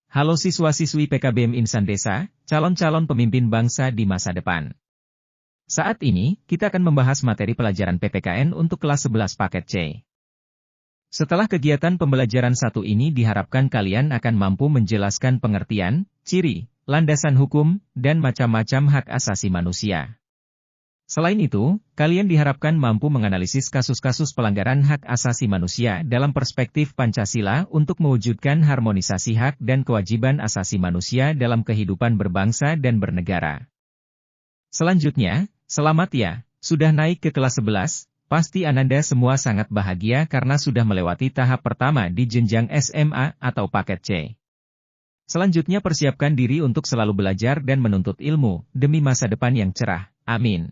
Halo siswa-siswi PKBM Insan Desa, calon-calon pemimpin bangsa di masa depan. Saat ini, kita akan membahas materi pelajaran PPKN untuk kelas 11 paket C. Setelah kegiatan pembelajaran satu ini diharapkan kalian akan mampu menjelaskan pengertian, ciri, landasan hukum, dan macam-macam hak asasi manusia. Selain itu, kalian diharapkan mampu menganalisis kasus-kasus pelanggaran hak asasi manusia dalam perspektif Pancasila untuk mewujudkan harmonisasi hak dan kewajiban asasi manusia dalam kehidupan berbangsa dan bernegara. Selanjutnya, selamat ya, sudah naik ke kelas 11, pasti Ananda semua sangat bahagia karena sudah melewati tahap pertama di jenjang SMA atau paket C. Selanjutnya persiapkan diri untuk selalu belajar dan menuntut ilmu, demi masa depan yang cerah, amin.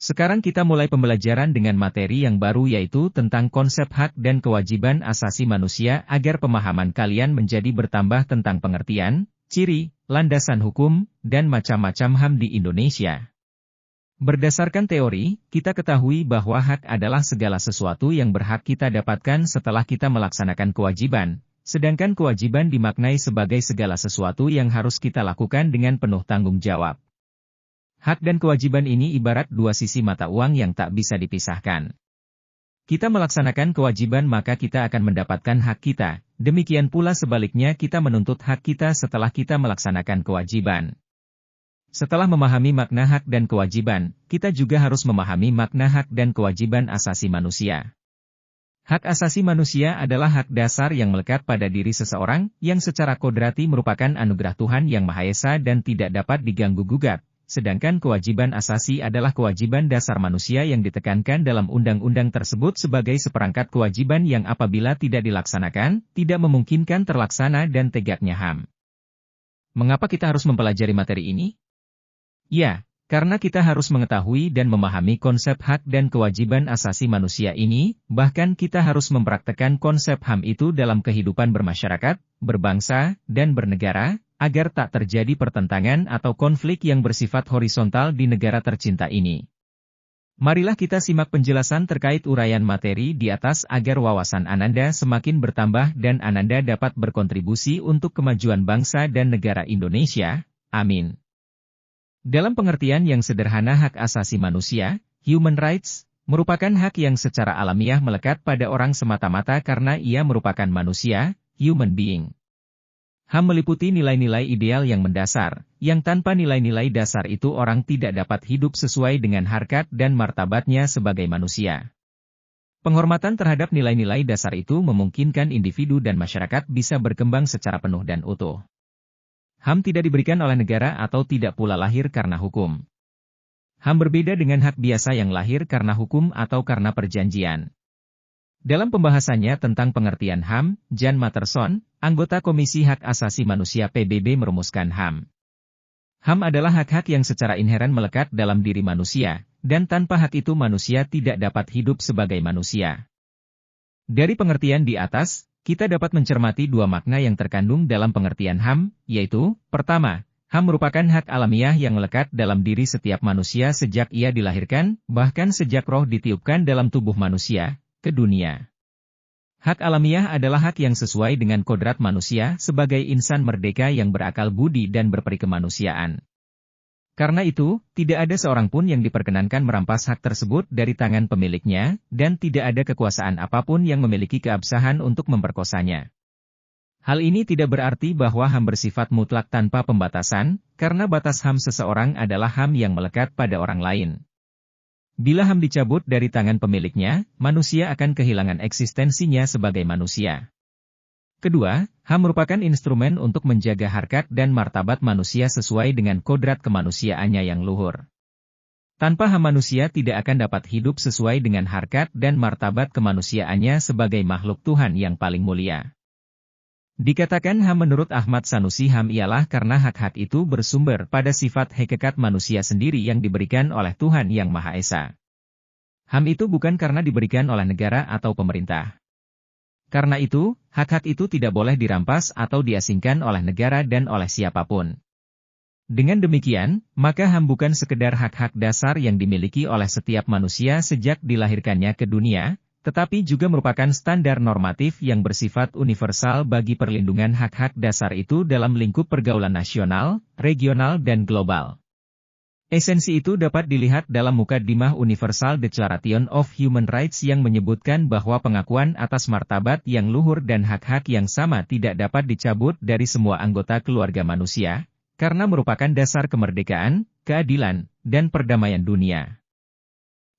Sekarang kita mulai pembelajaran dengan materi yang baru yaitu tentang konsep hak dan kewajiban asasi manusia agar pemahaman kalian menjadi bertambah tentang pengertian, ciri, landasan hukum, dan macam-macam HAM di Indonesia. Berdasarkan teori, kita ketahui bahwa hak adalah segala sesuatu yang berhak kita dapatkan setelah kita melaksanakan kewajiban, sedangkan kewajiban dimaknai sebagai segala sesuatu yang harus kita lakukan dengan penuh tanggung jawab. Hak dan kewajiban ini ibarat dua sisi mata uang yang tak bisa dipisahkan. Kita melaksanakan kewajiban maka kita akan mendapatkan hak kita, demikian pula sebaliknya kita menuntut hak kita setelah kita melaksanakan kewajiban. Setelah memahami makna hak dan kewajiban, kita juga harus memahami makna hak dan kewajiban asasi manusia. Hak asasi manusia adalah hak dasar yang melekat pada diri seseorang, yang secara kodrati merupakan anugerah Tuhan Yang Maha Esa dan tidak dapat diganggu-gugat. Sedangkan kewajiban asasi adalah kewajiban dasar manusia yang ditekankan dalam undang-undang tersebut sebagai seperangkat kewajiban yang apabila tidak dilaksanakan, tidak memungkinkan terlaksana dan tegaknya HAM. Mengapa kita harus mempelajari materi ini? Ya, karena kita harus mengetahui dan memahami konsep hak dan kewajiban asasi manusia ini, bahkan kita harus mempraktekkan konsep HAM itu dalam kehidupan bermasyarakat, berbangsa, dan bernegara, agar tak terjadi pertentangan atau konflik yang bersifat horizontal di negara tercinta ini. Marilah kita simak penjelasan terkait uraian materi di atas agar wawasan Ananda semakin bertambah dan Ananda dapat berkontribusi untuk kemajuan bangsa dan negara Indonesia. Amin. Dalam pengertian yang sederhana hak asasi manusia, human rights, merupakan hak yang secara alamiah melekat pada orang semata-mata karena ia merupakan manusia, human being. HAM meliputi nilai-nilai ideal yang mendasar, yang tanpa nilai-nilai dasar itu orang tidak dapat hidup sesuai dengan harkat dan martabatnya sebagai manusia. Penghormatan terhadap nilai-nilai dasar itu memungkinkan individu dan masyarakat bisa berkembang secara penuh dan utuh. HAM tidak diberikan oleh negara atau tidak pula lahir karena hukum. HAM berbeda dengan hak biasa yang lahir karena hukum atau karena perjanjian. Dalam pembahasannya tentang pengertian HAM, Jan Matterson, anggota Komisi Hak Asasi Manusia PBB merumuskan HAM. HAM adalah hak-hak yang secara inheren melekat dalam diri manusia, dan tanpa hak itu manusia tidak dapat hidup sebagai manusia. Dari pengertian di atas, kita dapat mencermati dua makna yang terkandung dalam pengertian HAM, yaitu, pertama, HAM merupakan hak alamiah yang melekat dalam diri setiap manusia sejak ia dilahirkan, bahkan sejak roh ditiupkan dalam tubuh manusia, ke dunia. Hak alamiah adalah hak yang sesuai dengan kodrat manusia sebagai insan merdeka yang berakal budi dan berperi kemanusiaan. Karena itu, tidak ada seorang pun yang diperkenankan merampas hak tersebut dari tangan pemiliknya, dan tidak ada kekuasaan apapun yang memiliki keabsahan untuk memperkosanya. Hal ini tidak berarti bahwa HAM bersifat mutlak tanpa pembatasan, karena batas HAM seseorang adalah HAM yang melekat pada orang lain. Bila HAM dicabut dari tangan pemiliknya, manusia akan kehilangan eksistensinya sebagai manusia. Kedua, HAM merupakan instrumen untuk menjaga harkat dan martabat manusia sesuai dengan kodrat kemanusiaannya yang luhur. Tanpa HAM manusia tidak akan dapat hidup sesuai dengan harkat dan martabat kemanusiaannya sebagai makhluk Tuhan yang paling mulia. Dikatakan HAM menurut Ahmad Sanusi HAM ialah karena hak-hak itu bersumber pada sifat hakikat manusia sendiri yang diberikan oleh Tuhan Yang Maha Esa. HAM itu bukan karena diberikan oleh negara atau pemerintah. Karena itu, hak-hak itu tidak boleh dirampas atau diasingkan oleh negara dan oleh siapapun. Dengan demikian, maka HAM bukan sekedar hak-hak dasar yang dimiliki oleh setiap manusia sejak dilahirkannya ke dunia, tetapi juga merupakan standar normatif yang bersifat universal bagi perlindungan hak-hak dasar itu dalam lingkup pergaulan nasional, regional dan global. Esensi itu dapat dilihat dalam Mukaddimah Universal Declaration of Human Rights yang menyebutkan bahwa pengakuan atas martabat yang luhur dan hak-hak yang sama tidak dapat dicabut dari semua anggota keluarga manusia, karena merupakan dasar kemerdekaan, keadilan, dan perdamaian dunia.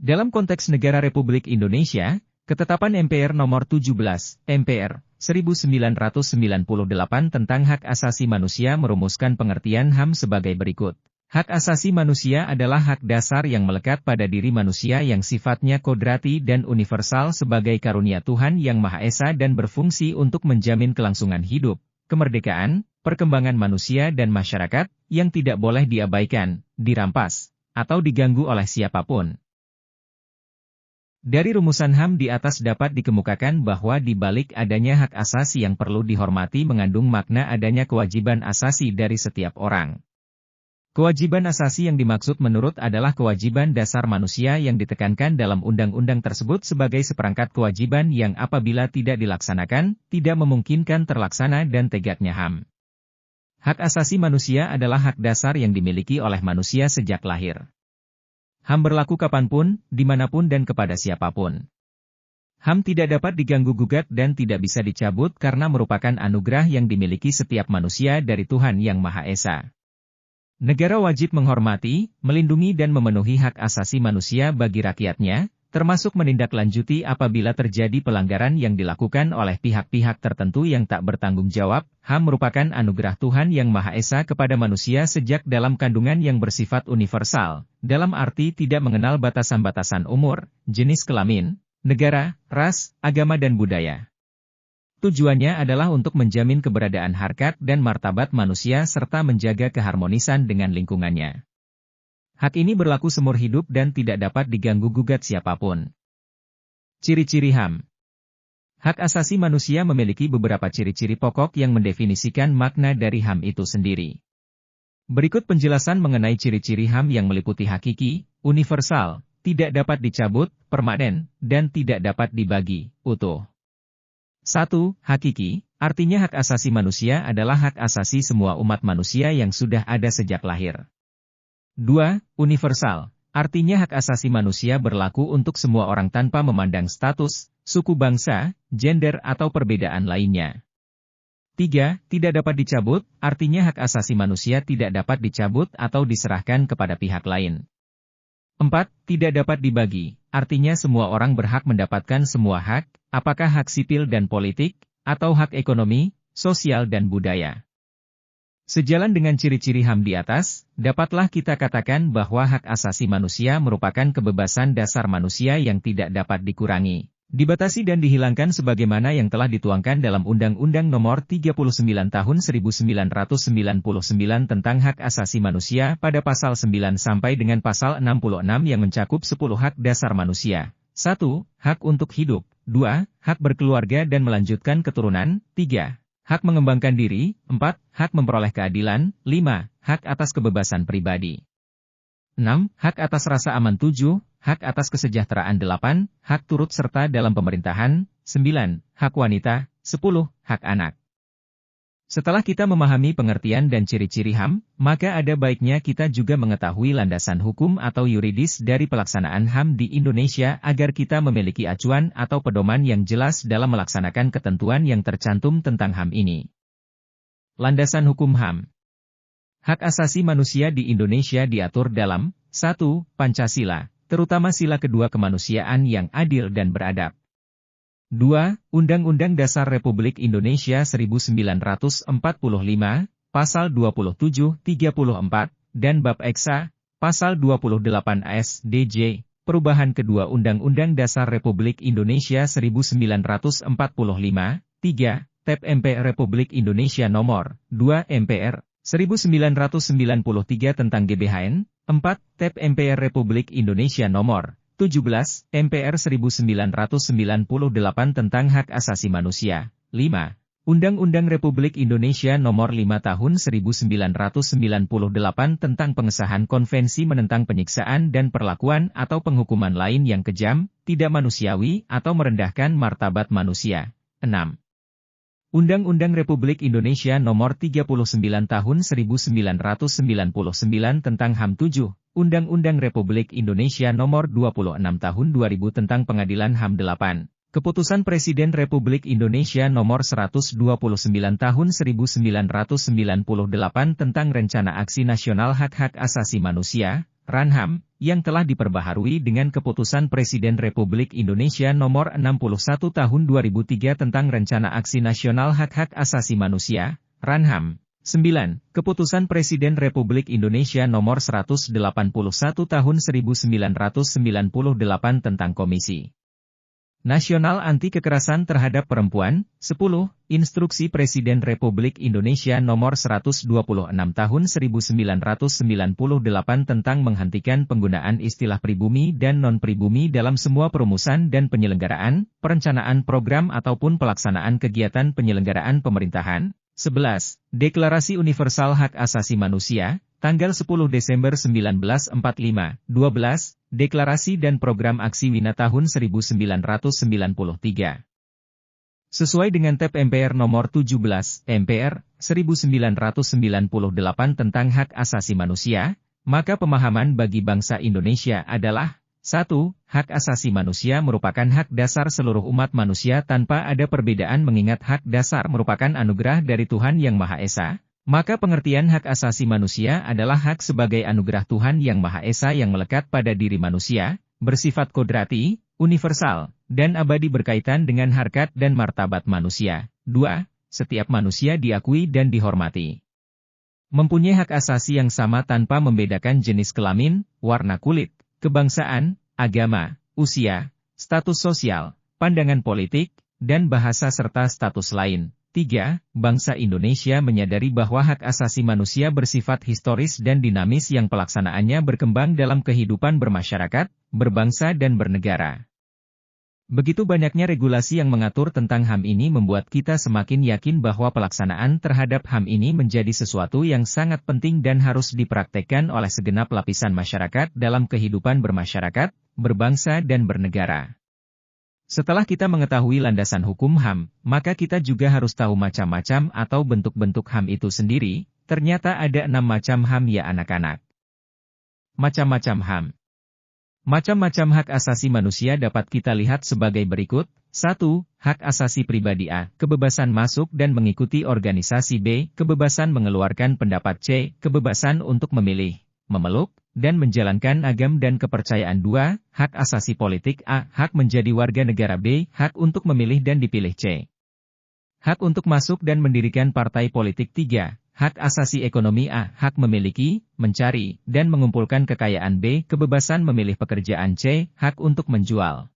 Dalam konteks Negara Republik Indonesia, Ketetapan MPR Nomor 17, MPR, 1998 tentang Hak Asasi Manusia merumuskan pengertian HAM sebagai berikut. Hak asasi manusia adalah hak dasar yang melekat pada diri manusia yang sifatnya kodrati dan universal sebagai karunia Tuhan Yang Maha Esa dan berfungsi untuk menjamin kelangsungan hidup, kemerdekaan, perkembangan manusia dan masyarakat, yang tidak boleh diabaikan, dirampas, atau diganggu oleh siapapun. Dari rumusan HAM di atas dapat dikemukakan bahwa di balik adanya hak asasi yang perlu dihormati mengandung makna adanya kewajiban asasi dari setiap orang. Kewajiban asasi yang dimaksud menurut adalah kewajiban dasar manusia yang ditekankan dalam undang-undang tersebut sebagai seperangkat kewajiban yang apabila tidak dilaksanakan, tidak memungkinkan terlaksana dan tegaknya HAM. Hak asasi manusia adalah hak dasar yang dimiliki oleh manusia sejak lahir. HAM berlaku kapanpun, dimanapun dan kepada siapapun. HAM tidak dapat diganggu-gugat dan tidak bisa dicabut karena merupakan anugerah yang dimiliki setiap manusia dari Tuhan Yang Maha Esa. Negara wajib menghormati, melindungi dan memenuhi hak asasi manusia bagi rakyatnya, termasuk menindaklanjuti apabila terjadi pelanggaran yang dilakukan oleh pihak-pihak tertentu yang tak bertanggung jawab. HAM merupakan anugerah Tuhan Yang Maha Esa kepada manusia sejak dalam kandungan yang bersifat universal, dalam arti tidak mengenal batasan-batasan umur, jenis kelamin, negara, ras, agama dan budaya. Tujuannya adalah untuk menjamin keberadaan harkat dan martabat manusia serta menjaga keharmonisan dengan lingkungannya. Hak ini berlaku seumur hidup dan tidak dapat diganggu-gugat siapapun. Ciri-ciri HAM. Hak asasi manusia memiliki beberapa ciri-ciri pokok yang mendefinisikan makna dari HAM itu sendiri. Berikut penjelasan mengenai ciri-ciri HAM yang meliputi hakiki, universal, tidak dapat dicabut, permanen, dan tidak dapat dibagi, utuh. 1. Hakiki, artinya hak asasi manusia adalah hak asasi semua umat manusia yang sudah ada sejak lahir. 2. Universal, artinya hak asasi manusia berlaku untuk semua orang tanpa memandang status, suku bangsa, gender atau perbedaan lainnya. 3. Tidak dapat dicabut, artinya hak asasi manusia tidak dapat dicabut atau diserahkan kepada pihak lain. 4. Tidak dapat dibagi, artinya semua orang berhak mendapatkan semua hak, apakah hak sipil dan politik, atau hak ekonomi, sosial dan budaya. Sejalan dengan ciri-ciri HAM di atas, dapatlah kita katakan bahwa hak asasi manusia merupakan kebebasan dasar manusia yang tidak dapat dikurangi, dibatasi dan dihilangkan sebagaimana yang telah dituangkan dalam Undang-Undang Nomor 39 Tahun 1999 tentang Hak Asasi Manusia pada Pasal 9 sampai dengan Pasal 66 yang mencakup 10 hak dasar manusia. 1. Hak untuk hidup. 2. Hak berkeluarga dan melanjutkan keturunan. 3. Hak mengembangkan diri. 4. Hak memperoleh keadilan. 5. Hak atas kebebasan pribadi. 6. Hak atas rasa aman. 7. Hak atas kesejahteraan. 8. Hak turut serta dalam pemerintahan. 9. Hak wanita. 10. Hak anak. Setelah kita memahami pengertian dan ciri-ciri HAM, maka ada baiknya kita juga mengetahui landasan hukum atau yuridis dari pelaksanaan HAM di Indonesia agar kita memiliki acuan atau pedoman yang jelas dalam melaksanakan ketentuan yang tercantum tentang HAM ini. Landasan hukum HAM. Hak asasi manusia di Indonesia diatur dalam 1. Pancasila, terutama sila kedua kemanusiaan yang adil dan beradab. 2. Undang-Undang Dasar Republik Indonesia 1945, Pasal 27, 34, dan Bab Eksa, Pasal 28 AS-DJ, perubahan kedua Undang-Undang Dasar Republik Indonesia 1945, 3. TEP MPR Republik Indonesia Nomor 2 MPR 1993 tentang GBHN, 4. TEP MPR Republik Indonesia Nomor 17, MPR 1998 tentang Hak Asasi Manusia. 5. Undang-Undang Republik Indonesia Nomor 5 Tahun 1998 tentang pengesahan Konvensi menentang penyiksaan dan perlakuan atau penghukuman lain yang kejam, tidak manusiawi atau merendahkan martabat manusia. 6. Undang-Undang Republik Indonesia Nomor 39 Tahun 1999 tentang HAM. 7. Undang-Undang Republik Indonesia Nomor 26 Tahun 2000 tentang Pengadilan HAM. 8. Keputusan Presiden Republik Indonesia Nomor 129 Tahun 1998 tentang Rencana Aksi Nasional Hak-Hak Asasi Manusia, RANHAM, yang telah diperbaharui dengan Keputusan Presiden Republik Indonesia Nomor 61 Tahun 2003 tentang Rencana Aksi Nasional Hak-Hak Asasi Manusia, RANHAM. 9. Keputusan Presiden Republik Indonesia Nomor 181 Tahun 1998 tentang Komisi Nasional Anti Kekerasan Terhadap Perempuan. 10. Instruksi Presiden Republik Indonesia Nomor 126 Tahun 1998 tentang menghentikan penggunaan istilah pribumi dan non-pribumi dalam semua perumusan dan penyelenggaraan, perencanaan program ataupun pelaksanaan kegiatan penyelenggaraan pemerintahan. 11. Deklarasi Universal Hak Asasi Manusia, tanggal 10 Desember 1945. 12. Deklarasi dan Program Aksi Wina tahun 1993. Sesuai dengan TEP MPR nomor 17, MPR, 1998 tentang hak asasi manusia, maka pemahaman bagi bangsa Indonesia adalah 1. Hak asasi manusia merupakan hak dasar seluruh umat manusia tanpa ada perbedaan mengingat hak dasar merupakan anugerah dari Tuhan Yang Maha Esa. Maka pengertian hak asasi manusia adalah hak sebagai anugerah Tuhan Yang Maha Esa yang melekat pada diri manusia, bersifat kodrati, universal, dan abadi berkaitan dengan harkat dan martabat manusia. 2. Setiap manusia diakui dan dihormati. Mempunyai hak asasi yang sama tanpa membedakan jenis kelamin, warna kulit, kebangsaan, agama, usia, status sosial, pandangan politik, dan bahasa serta status lain. 3. Bangsa Indonesia menyadari bahwa hak asasi manusia bersifat historis dan dinamis yang pelaksanaannya berkembang dalam kehidupan bermasyarakat, berbangsa dan bernegara. Begitu banyaknya regulasi yang mengatur tentang HAM ini membuat kita semakin yakin bahwa pelaksanaan terhadap HAM ini menjadi sesuatu yang sangat penting dan harus dipraktekkan oleh segenap lapisan masyarakat dalam kehidupan bermasyarakat, berbangsa dan bernegara. Setelah kita mengetahui landasan hukum HAM, maka kita juga harus tahu macam-macam atau bentuk-bentuk HAM itu sendiri. Ternyata ada 6 macam HAM ya anak-anak. Macam-macam HAM. Macam-macam hak asasi manusia dapat kita lihat sebagai berikut. 1. Hak asasi pribadi A. Kebebasan masuk dan mengikuti organisasi B. Kebebasan mengeluarkan pendapat C. Kebebasan untuk memilih, memeluk, dan menjalankan agama dan kepercayaan. 2. Hak asasi politik A. Hak menjadi warga negara B. Hak untuk memilih dan dipilih C. Hak untuk masuk dan mendirikan partai politik. 3. Hak asasi ekonomi A. Hak memiliki, mencari, dan mengumpulkan kekayaan B. Kebebasan memilih pekerjaan C. Hak untuk menjual,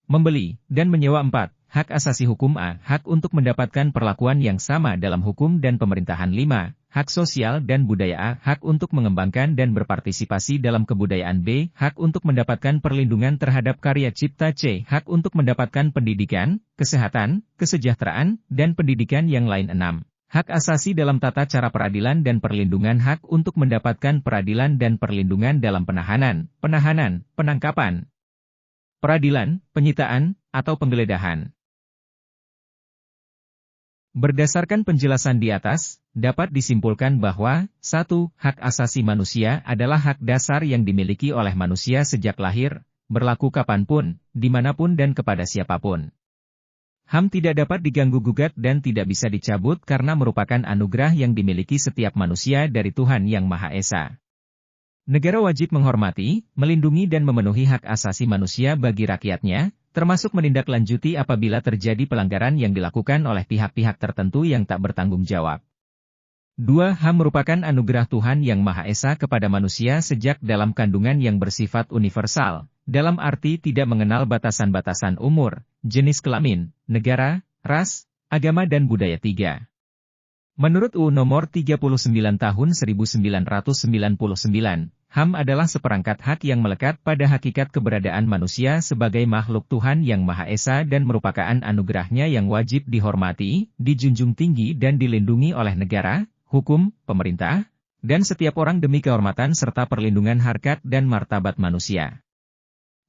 membeli, dan menyewa. 4. Hak asasi hukum A. Hak untuk mendapatkan perlakuan yang sama dalam hukum dan pemerintahan. 5. Hak sosial dan budaya A. Hak untuk mengembangkan dan berpartisipasi dalam kebudayaan B. Hak untuk mendapatkan perlindungan terhadap karya cipta C. Hak untuk mendapatkan pendidikan, kesehatan, kesejahteraan, dan pendidikan yang lain. 6. Hak asasi dalam tata cara peradilan dan perlindungan. Hak untuk mendapatkan peradilan dan perlindungan dalam penahanan, penangkapan, peradilan, penyitaan, atau penggeledahan. Berdasarkan penjelasan di atas, dapat disimpulkan bahwa 1. Hak asasi manusia adalah hak dasar yang dimiliki oleh manusia sejak lahir, berlaku kapanpun, dimanapun dan kepada siapapun. HAM tidak dapat diganggu-gugat dan tidak bisa dicabut karena merupakan anugerah yang dimiliki setiap manusia dari Tuhan Yang Maha Esa. Negara wajib menghormati, melindungi dan memenuhi hak asasi manusia bagi rakyatnya, termasuk menindaklanjuti apabila terjadi pelanggaran yang dilakukan oleh pihak-pihak tertentu yang tak bertanggung jawab. 2. HAM merupakan anugerah Tuhan Yang Maha Esa kepada manusia sejak dalam kandungan yang bersifat universal, dalam arti tidak mengenal batasan-batasan umur, jenis kelamin, negara, ras, agama dan budaya. 3. Menurut UU Nomor 39 Tahun 1999, HAM adalah seperangkat hak yang melekat pada hakikat keberadaan manusia sebagai makhluk Tuhan yang Maha Esa dan merupakan anugerahnya yang wajib dihormati, dijunjung tinggi dan dilindungi oleh negara, hukum, pemerintah, dan setiap orang demi kehormatan serta perlindungan harkat dan martabat manusia.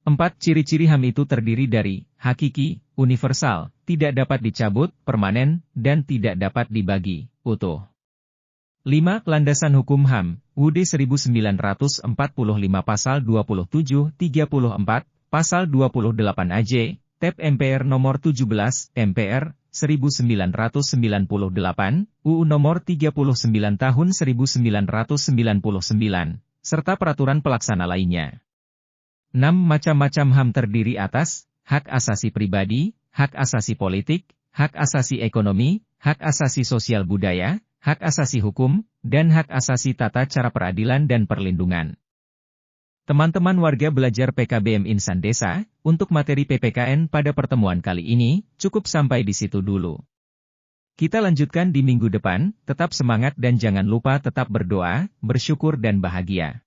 4. Ciri-ciri HAM itu terdiri dari hakiki, universal, tidak dapat dicabut, permanen, dan tidak dapat dibagi, utuh. 5. Landasan hukum HAM, UUD 1945 Pasal 27, 34, Pasal 28 AJ, TEP MPR Nomor 17, MPR, 1998, UU Nomor 39 Tahun 1999, serta peraturan pelaksana lainnya. 6. Macam-macam HAM terdiri atas hak asasi pribadi, hak asasi politik, hak asasi ekonomi, hak asasi sosial budaya, hak asasi hukum, dan hak asasi tata cara peradilan dan perlindungan. Teman-teman warga belajar PKBM Insan Desa, untuk materi PPKN pada pertemuan kali ini, cukup sampai di situ dulu. Kita lanjutkan di minggu depan, tetap semangat dan jangan lupa tetap berdoa, bersyukur dan bahagia.